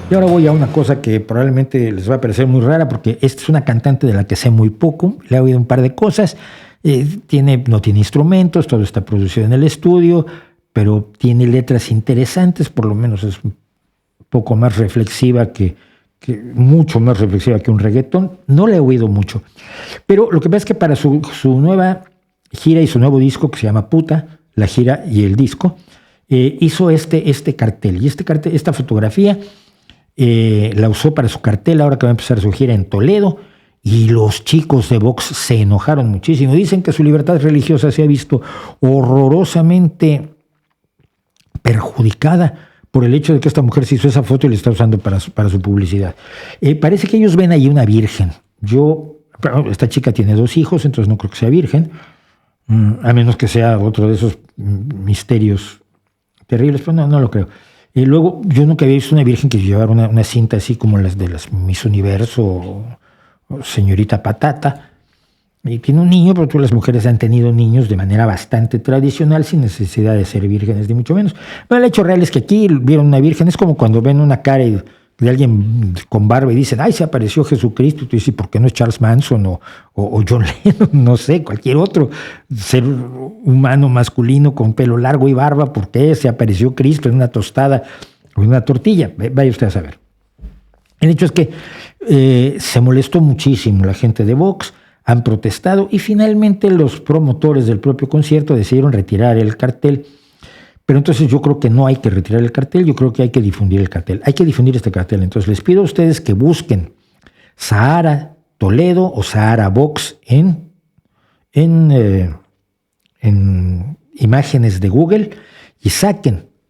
Y ahora voy a una cosa que probablemente les va a parecer muy rara, porque esta es una cantante de la que sé muy poco, le he oído un par de cosas, no tiene instrumentos, todo está producido en el estudio, pero tiene letras interesantes, por lo menos es un poco más reflexiva mucho más reflexiva que un reggaetón. No le he oído mucho, pero lo que pasa es que para su nueva gira y su nuevo disco, que se llama Puta, la gira y el disco, hizo este cartel, y esta fotografía la usó para su cartel ahora que va a empezar su gira en Toledo, y los chicos de Vox se enojaron muchísimo. Dicen que su libertad religiosa se ha visto horrorosamente perjudicada por el hecho de que esta mujer se hizo esa foto y la está usando para su publicidad. Parece que ellos ven ahí una virgen. Esta chica tiene 2 hijos, entonces no creo que sea virgen, a menos que sea otro de esos misterios terribles, pero no lo creo. Luego, yo nunca había visto una virgen que llevara una cinta así como las de las Miss Universo o Señorita Patata. Y tiene un niño, pero todas las mujeres han tenido niños de manera bastante tradicional, sin necesidad de ser vírgenes, ni mucho menos. Pero el hecho real es que aquí vieron una virgen. Es como cuando ven una cara de alguien con barba y dicen, ¡ay, se apareció Jesucristo! Y tú dices, ¿por qué no es Charles Manson o John Lennon? No sé, cualquier otro ser humano masculino con pelo largo y barba. ¿Por qué se apareció Cristo en una tostada o en una tortilla? Vaya usted a saber. El hecho es que se molestó muchísimo la gente de Vox, han protestado y finalmente los promotores del propio concierto decidieron retirar el cartel. Pero entonces yo creo que no hay que retirar el cartel, yo creo que hay que difundir el cartel. Hay que difundir este cartel. Entonces les pido a ustedes que busquen Sahara Toledo o Sahara Vox en imágenes de Google y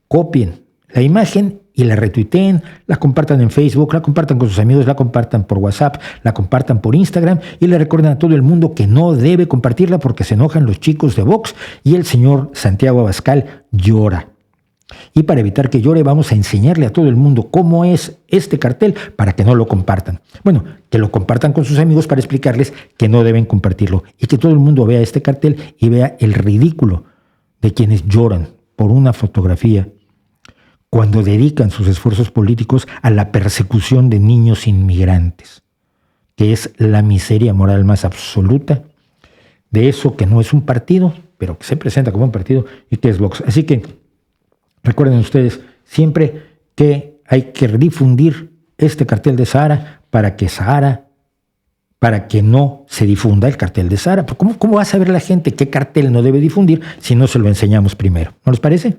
copien la imagen y la retuiteen, la compartan en Facebook, la compartan con sus amigos, la compartan por WhatsApp, la compartan por Instagram y le recuerden a todo el mundo que no debe compartirla porque se enojan los chicos de Vox y el señor Santiago Abascal llora. Y para evitar que llore, vamos a enseñarle a todo el mundo cómo es este cartel para que no lo compartan. Bueno, que lo compartan con sus amigos para explicarles que no deben compartirlo y que todo el mundo vea este cartel y vea el ridículo de quienes lloran por una fotografía cuando dedican sus esfuerzos políticos a la persecución de niños inmigrantes, que es la miseria moral más absoluta de eso que no es un partido, pero que se presenta como un partido y que es Vox. Así que recuerden ustedes siempre que hay que difundir este cartel de Sahara para que no se difunda el cartel de Sahara. ¿Cómo va a saber la gente qué cartel no debe difundir si no se lo enseñamos primero? ¿No les parece?